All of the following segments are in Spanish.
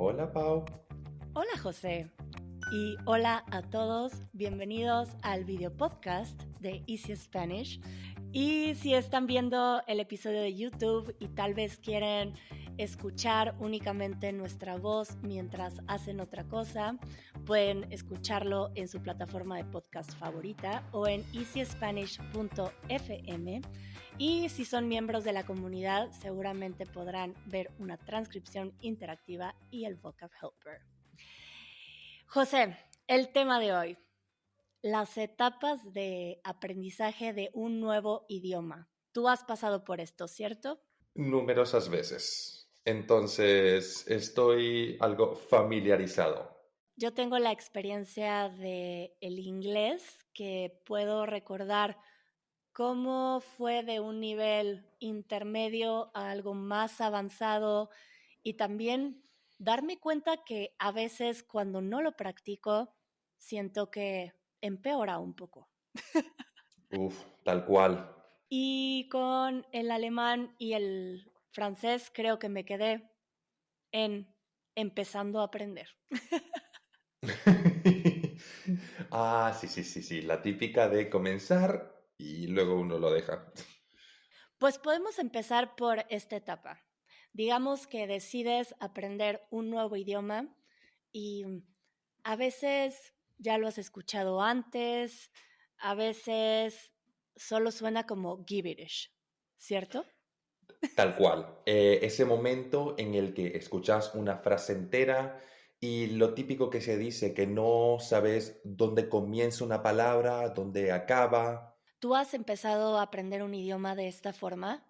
Hola Pau. Hola José y hola a todos, bienvenidos al video podcast de Easy Spanish. Y si están viendo el episodio de YouTube y tal vez quieren escuchar únicamente nuestra voz mientras hacen otra cosa, pueden escucharlo en su plataforma de podcast favorita o en easyspanish.fm. Y si son miembros de la comunidad, seguramente podrán ver una transcripción interactiva y el Vocab Helper. José, el tema de hoy: las etapas de aprendizaje de un nuevo idioma. Tú has pasado por esto, ¿cierto? Numerosas veces. Entonces estoy algo familiarizado. Yo tengo la experiencia del inglés, que puedo recordar cómo fue de un nivel intermedio a algo más avanzado y también darme cuenta que a veces cuando no lo practico siento que empeora un poco. Tal cual. Y con el alemán y el francés creo que me quedé en empezando a aprender. Sí. La típica de comenzar y luego uno lo deja. Pues podemos empezar por esta etapa. Digamos que decides aprender un nuevo idioma y a veces ya lo has escuchado antes, a veces solo suena como gibberish, ¿cierto? Tal cual. Ese momento en el que escuchas una frase entera y lo típico que se dice, que no sabes dónde comienza una palabra, dónde acaba. ¿Tú has empezado a aprender un idioma de esta forma,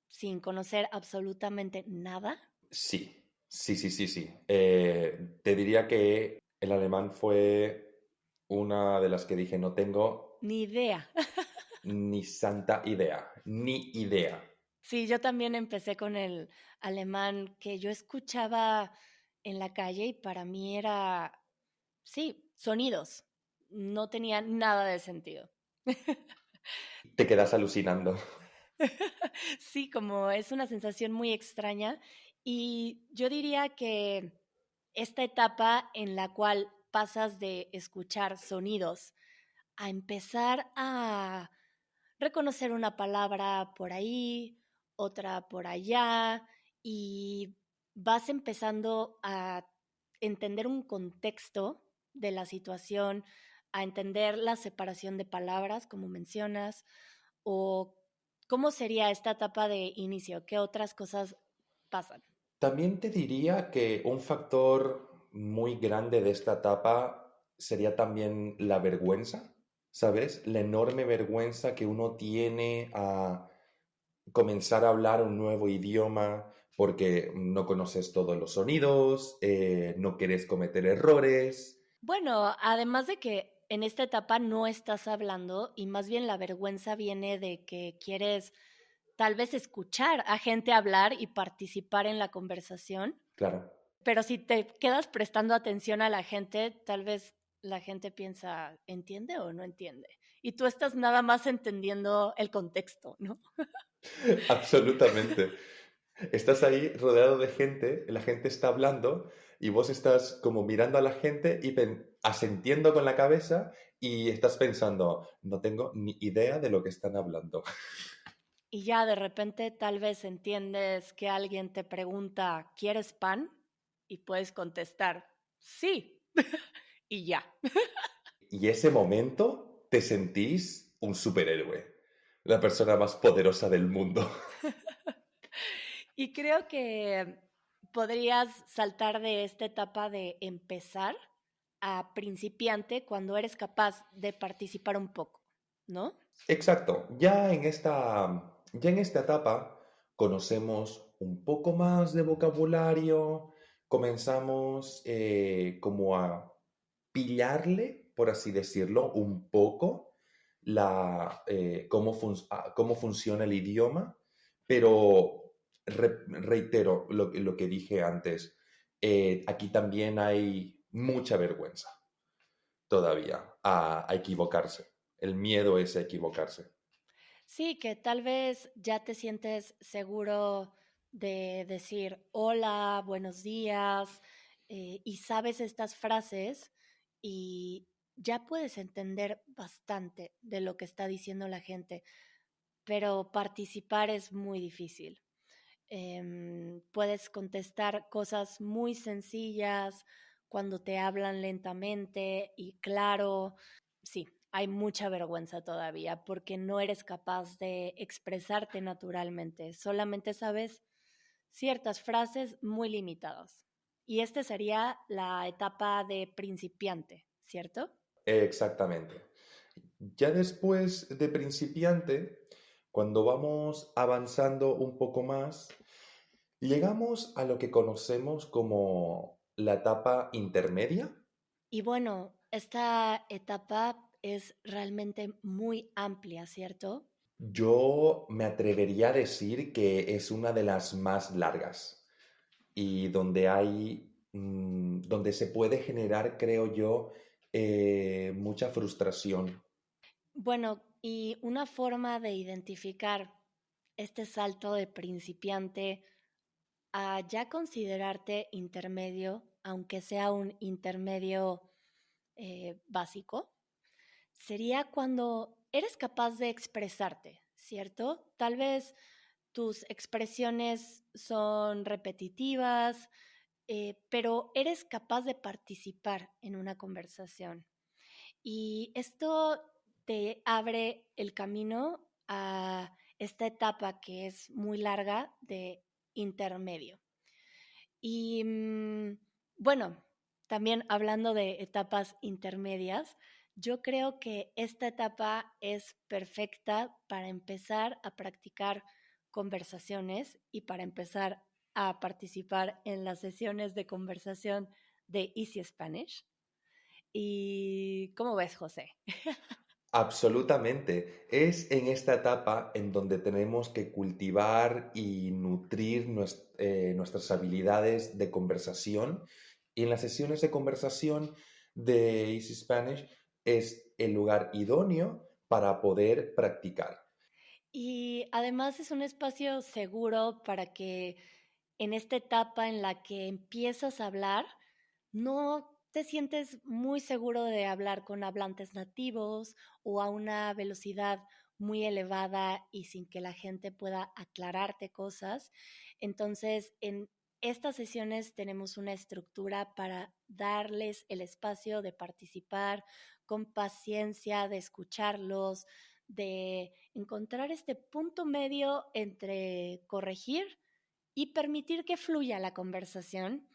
sin conocer absolutamente nada? Sí. Te diría que el alemán fue una de las que dije, no tengo Ni idea. ni santa idea, ni idea. Sí, yo también empecé con el alemán que yo escuchaba en la calle y para mí era, sí, sonidos. No tenía nada de sentido. Te quedas alucinando. Sí, como es una sensación muy extraña y yo diría que esta etapa en la cual pasas de escuchar sonidos a empezar a reconocer una palabra por ahí, otra por allá, y vas empezando a entender un contexto de la situación, a entender la separación de palabras, como mencionas, o cómo sería esta etapa de inicio, qué otras cosas pasan. También te diría que un factor muy grande de esta etapa sería también la vergüenza, ¿sabes? La enorme vergüenza que uno tiene a comenzar a hablar un nuevo idioma porque no conoces todos los sonidos, no quieres cometer errores. Bueno, además de que en esta etapa no estás hablando y más bien la vergüenza viene de que quieres tal vez escuchar a gente hablar y participar en la conversación, Claro. pero si te quedas prestando atención a la gente, tal vez la gente piensa, ¿entiende o no entiende? Y tú estás nada más entendiendo el contexto, ¿no? Absolutamente. Estás ahí rodeado de gente, la gente está hablando y vos estás como mirando a la gente y asentiendo con la cabeza y estás pensando, no tengo ni idea de lo que están hablando. Y ya de repente tal vez entiendes que alguien te pregunta, ¿quieres pan? Y puedes contestar, sí, y ya. Y ese momento te sentís un superhéroe, la persona más poderosa del mundo. Y creo que podrías saltar de esta etapa de empezar a principiante cuando eres capaz de participar un poco, ¿no? Exacto, ya en esta etapa conocemos un poco más de vocabulario, comenzamos como a pillarle, por así decirlo, un poco cómo funciona el idioma, pero reitero lo que dije antes, aquí también hay mucha vergüenza todavía a equivocarse. El miedo es a equivocarse. Sí, que tal vez ya te sientes seguro de decir hola, buenos días, y sabes estas frases y ya puedes entender bastante de lo que está diciendo la gente, pero participar es muy difícil. Puedes contestar cosas muy sencillas cuando te hablan lentamente y claro. Sí, hay mucha vergüenza todavía porque no eres capaz de expresarte naturalmente. Solamente sabes ciertas frases muy limitadas. Y esta sería la etapa de principiante, ¿cierto? Exactamente. Ya después de principiante, cuando vamos avanzando un poco más, llegamos a lo que conocemos como la etapa intermedia. Y bueno, esta etapa es realmente muy amplia, ¿cierto? Yo me atrevería a decir que es una de las más largas y donde se puede generar, creo yo, mucha frustración. Bueno, y una forma de identificar este salto de principiante a ya considerarte intermedio, aunque sea un intermedio básico, sería cuando eres capaz de expresarte, ¿cierto? Tal vez tus expresiones son repetitivas, pero eres capaz de participar en una conversación. Y esto te abre el camino a esta etapa que es muy larga de intermedio. Y bueno, también hablando de etapas intermedias, yo creo que esta etapa es perfecta para empezar a practicar conversaciones y para empezar a participar en las sesiones de conversación de Easy Spanish. ¿Y cómo ves, José? Absolutamente. Es en esta etapa en donde tenemos que cultivar y nutrir nuestras habilidades de conversación. Y en las sesiones de conversación de Easy Spanish es el lugar idóneo para poder practicar. Y además es un espacio seguro para que en esta etapa en la que empiezas a hablar, no te sientes muy seguro de hablar con hablantes nativos o a una velocidad muy elevada y sin que la gente pueda aclararte cosas. Entonces, en estas sesiones tenemos una estructura para darles el espacio de participar con paciencia, de escucharlos, de encontrar este punto medio entre corregir y permitir que fluya la conversación.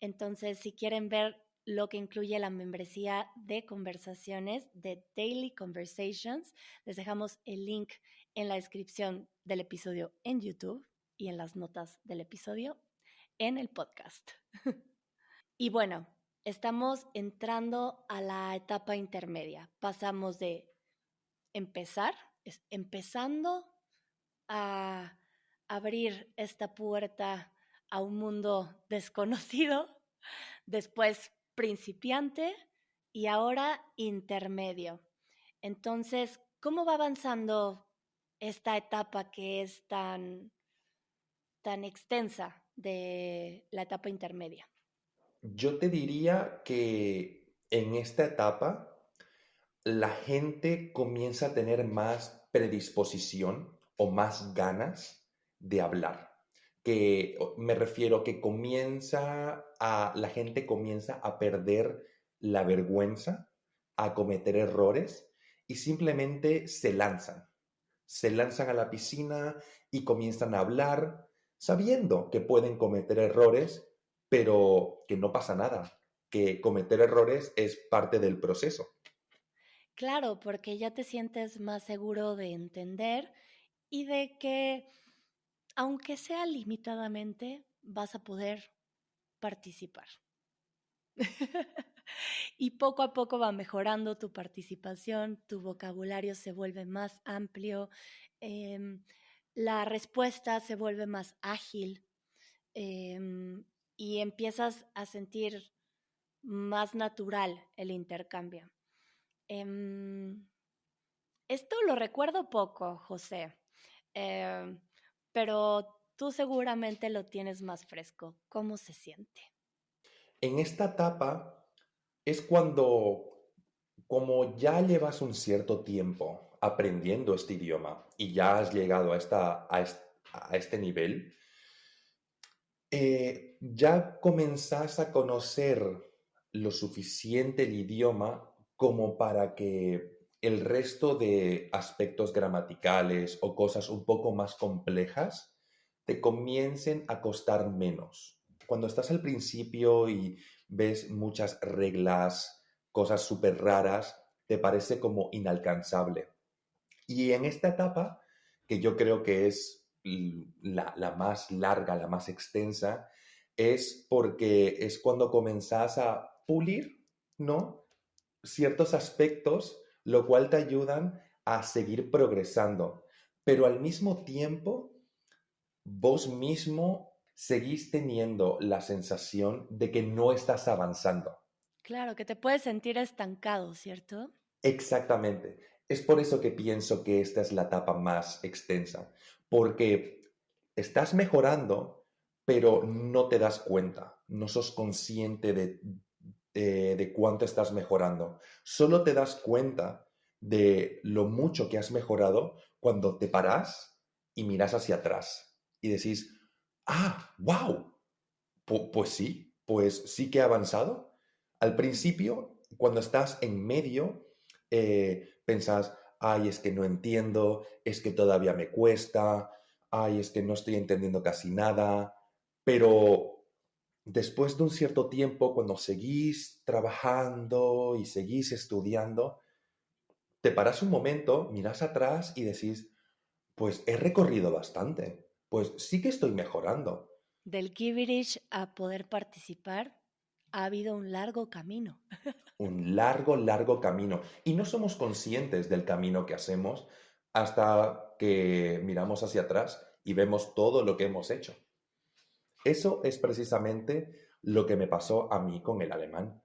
Entonces, si quieren ver lo que incluye la membresía de conversaciones de Daily Conversations, les dejamos el link en la descripción del episodio en YouTube y en las notas del episodio en el podcast. Y bueno, estamos entrando a la etapa intermedia. Pasamos de empezar, empezando a abrir esta puerta a un mundo desconocido, después principiante y ahora intermedio. Entonces, ¿cómo va avanzando esta etapa que es tan extensa de la etapa intermedia? Yo te diría que en esta etapa la gente comienza a tener más predisposición o más ganas de hablar. Me refiero que la gente comienza a perder la vergüenza, a cometer errores y simplemente se lanzan a la piscina y comienzan a hablar sabiendo que pueden cometer errores, pero que no pasa nada, que cometer errores es parte del proceso. Claro, porque ya te sientes más seguro de entender y de que, aunque sea limitadamente, vas a poder participar. Y poco a poco va mejorando tu participación, tu vocabulario se vuelve más amplio, em, la respuesta se vuelve más ágil, y empiezas a sentir más natural el intercambio. Em, Esto lo recuerdo poco, José, em, pero tú seguramente lo tienes más fresco. ¿Cómo se siente? En esta etapa es cuando, como ya llevas un cierto tiempo aprendiendo este idioma y ya has llegado a este nivel, ya comenzás a conocer lo suficiente el idioma como para que el resto de aspectos gramaticales o cosas un poco más complejas te comiencen a costar menos. Cuando estás al principio y ves muchas reglas, cosas súper raras, te parece como inalcanzable. Y en esta etapa, que yo creo que es la más larga, la más extensa, es porque es cuando comenzás a pulir, ¿no? Ciertos aspectos, lo cual te ayudan a seguir progresando. Pero al mismo tiempo, vos mismo seguís teniendo la sensación de que no estás avanzando. Claro, que te puedes sentir estancado, ¿cierto? Exactamente. Es por eso que pienso que esta es la etapa más extensa, porque estás mejorando, pero no te das cuenta, no sos consciente de cuánto estás mejorando. Solo te das cuenta de lo mucho que has mejorado cuando te paras y miras hacia atrás y decís, ah, wow, pues sí que he avanzado. Al principio, cuando estás en medio, pensás, ay, es que no entiendo, es que todavía me cuesta, ay, es que no estoy entendiendo casi nada, pero después de un cierto tiempo, cuando seguís trabajando y seguís estudiando, te paras un momento, miras atrás y decís, pues he recorrido bastante, pues sí que estoy mejorando. Del Kivirish a poder participar, ha habido un largo camino. Un largo, largo camino. Y no somos conscientes del camino que hacemos hasta que miramos hacia atrás y vemos todo lo que hemos hecho. Eso es precisamente lo que me pasó a mí con el alemán.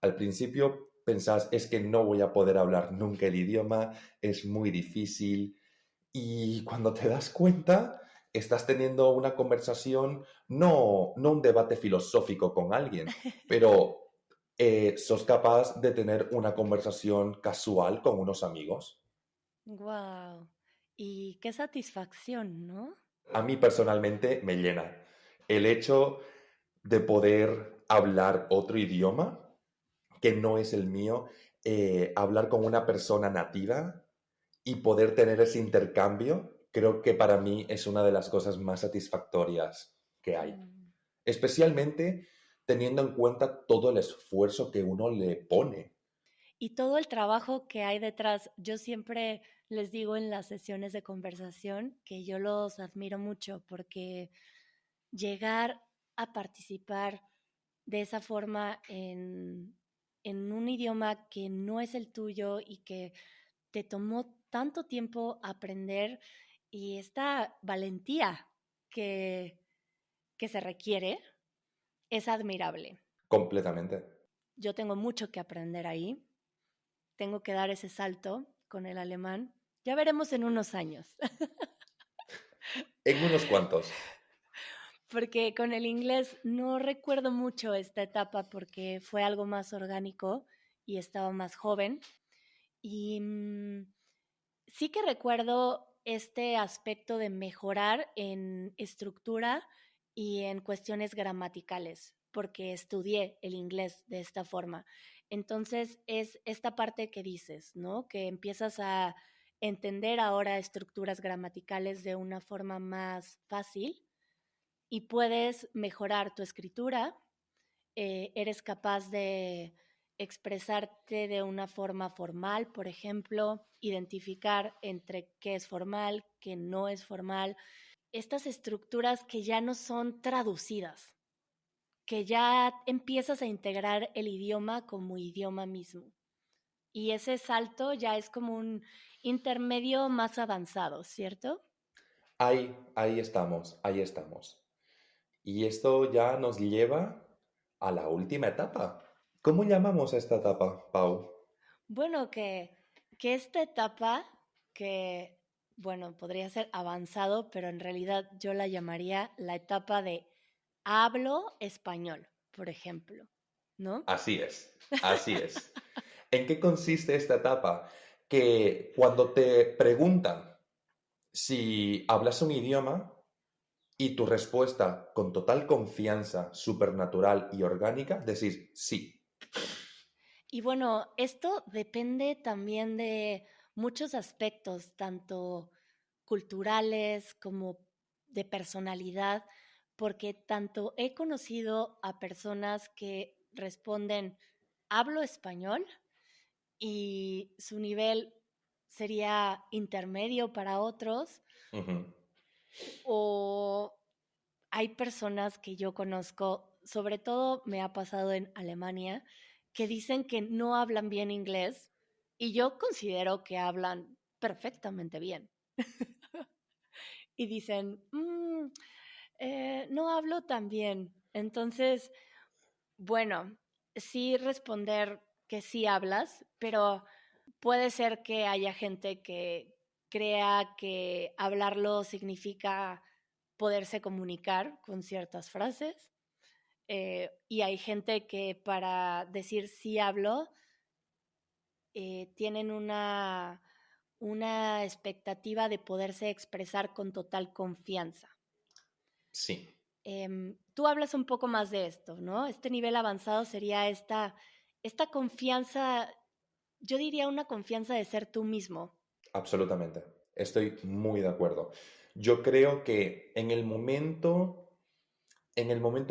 Al principio pensás, es que no voy a poder hablar nunca el idioma, es muy difícil. Y cuando te das cuenta, estás teniendo una conversación, no un debate filosófico con alguien, pero sos capaz de tener una conversación casual con unos amigos. Wow. Y qué satisfacción, ¿no? A mí personalmente me llena el hecho de poder hablar otro idioma que no es el mío, hablar con una persona nativa y poder tener ese intercambio, creo que para mí es una de las cosas más satisfactorias que hay. Mm. Especialmente teniendo en cuenta todo el esfuerzo que uno le pone. Y todo el trabajo que hay detrás, yo siempre les digo en las sesiones de conversación que yo los admiro mucho porque llegar a participar de esa forma en un idioma que no es el tuyo y que te tomó tanto tiempo aprender y esta valentía que, que se requiere es admirable. Completamente. Yo tengo mucho que aprender ahí, tengo que dar ese salto con el alemán. Ya veremos en unos años, En unos cuantos. porque con el inglés no recuerdo mucho esta etapa porque fue algo más orgánico y estaba más joven. Y sí que recuerdo este aspecto de mejorar en estructura y en cuestiones gramaticales, porque estudié el inglés de esta forma. Entonces es esta parte que dices, ¿no? Que empiezas a entender ahora estructuras gramaticales de una forma más fácil y puedes mejorar tu escritura, eres capaz de expresarte de una forma formal, por ejemplo, identificar entre qué es formal, qué no es formal, estas estructuras que ya no son traducidas, que ya empiezas a integrar el idioma como idioma mismo. Y ese salto ya es como un intermedio más avanzado, ¿cierto? Ahí estamos, ahí estamos. Y esto ya nos lleva a la última etapa. ¿Cómo llamamos a esta etapa, Pau? Bueno, que esta etapa, que, bueno, podría ser avanzado, pero en realidad yo la llamaría la etapa de hablo español, por ejemplo, ¿no? Así es, así es. ¿En qué consiste esta etapa? Que cuando te preguntan si hablas un idioma y tu respuesta con total confianza, supernatural y orgánica, decís sí. Y bueno, esto depende también de muchos aspectos, tanto culturales como de personalidad, porque tanto he conocido a personas que responden, hablo español y su nivel sería intermedio para otros, Ujú. o hay personas que yo conozco, sobre todo me ha pasado en Alemania, que dicen que no hablan bien inglés y yo considero que hablan perfectamente bien. Y dicen, no hablo tan bien. Entonces, bueno, sí responder que sí hablas, pero puede ser que haya gente que crea que hablarlo significa poderse comunicar con ciertas frases. Y hay gente que para decir sí hablo, tienen una expectativa de poderse expresar con total confianza. Sí, Tú hablas un poco más de esto, ¿no? Este nivel avanzado sería esta confianza, yo diría una confianza de ser tú mismo. absolutamente. Estoy muy de acuerdo. Yo creo que en el momento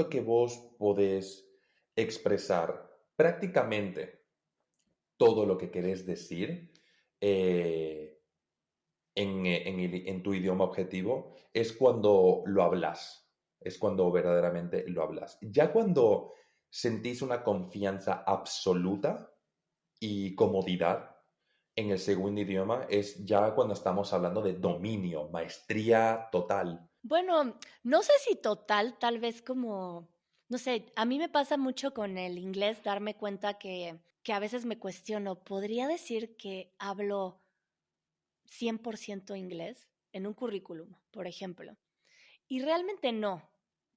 que vos podés expresar prácticamente todo lo que querés decir eh, en tu idioma objetivo, es cuando lo hablas, es cuando verdaderamente lo hablas. Ya cuando sentís una confianza absoluta y comodidad en el segundo idioma, es ya cuando estamos hablando de dominio, maestría total. Bueno, no sé si total, tal vez como, no sé, a mí me pasa mucho con el inglés darme cuenta que a veces me cuestiono, ¿podría decir que hablo 100% inglés en un currículum, por ejemplo? Y realmente no.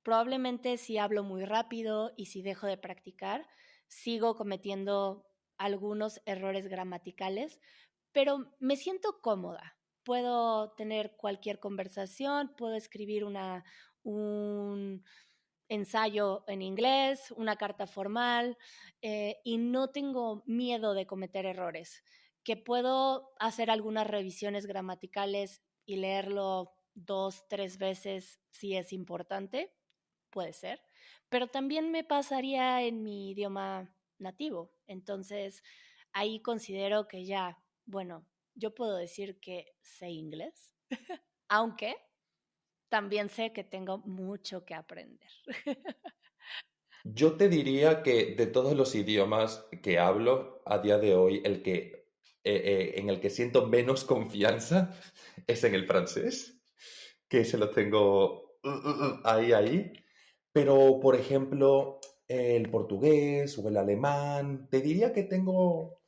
Probablemente si hablo muy rápido y si dejo de practicar, sigo cometiendo algunos errores gramaticales, pero me siento cómoda. Puedo tener cualquier conversación, puedo escribir un ensayo en inglés, una carta formal, y no tengo miedo de cometer errores. Que puedo hacer algunas revisiones gramaticales y leerlo 2, 3 veces si es importante, puede ser, pero también me pasaría en mi idioma nativo. Entonces, ahí considero que ya, bueno, yo puedo decir que sé inglés, aunque también sé que tengo mucho que aprender. Yo te diría que de todos los idiomas que hablo a día de hoy, en el que siento menos confianza es en el francés, que se lo tengo ahí. Pero, por ejemplo, el portugués o el alemán, te diría que tengo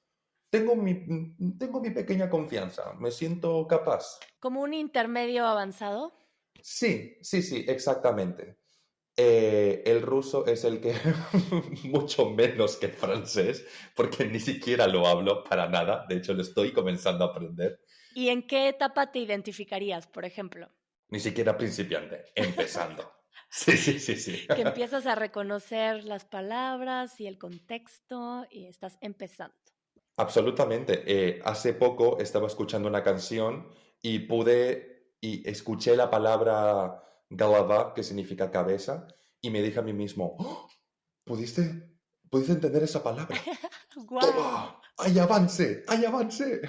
mi pequeña confianza, me siento capaz. Como un intermedio avanzado. Sí, sí, sí, exactamente. El ruso es el que mucho menos que el francés, porque ni siquiera lo hablo para nada. De hecho, lo estoy comenzando a aprender. ¿Y en qué etapa te identificarías, por ejemplo? Ni siquiera principiante, empezando. Sí, sí, sí, sí. Que empiezas a reconocer las palabras y el contexto y estás empezando. Absolutamente. Hace poco estaba escuchando una canción y escuché la palabra galava, que significa cabeza, y me dije a mí mismo, "¡Oh! ¿Pudiste entender esa palabra? ¡Guau! ¡Toma! ¡Hay avance! ¡Hay avance!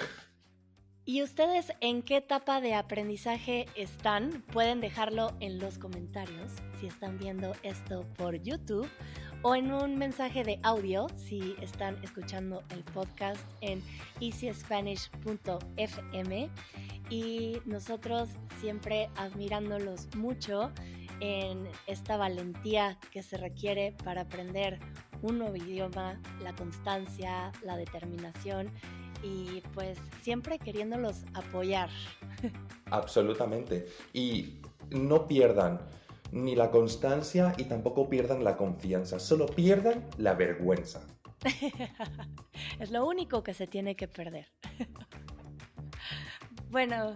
¿Y ustedes en qué etapa de aprendizaje están? Pueden dejarlo en los comentarios si están viendo esto por YouTube o en un mensaje de audio si están escuchando el podcast en easyspanish.fm, y nosotros siempre admirándolos mucho en esta valentía que se requiere para aprender un nuevo idioma, la constancia, la determinación y pues siempre queriéndolos apoyar. Absolutamente. Y no pierdan. ni la constancia y tampoco pierdan la confianza, solo pierdan la vergüenza. Es lo único que se tiene que perder. Bueno,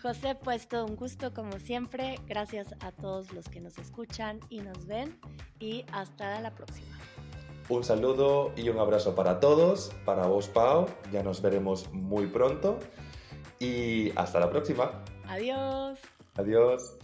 José, pues todo un gusto como siempre. Gracias a todos los que nos escuchan y nos ven y hasta la próxima. Un saludo y un abrazo para todos, para vos, Pau, ya nos veremos muy pronto y hasta la próxima. Adiós. Adiós.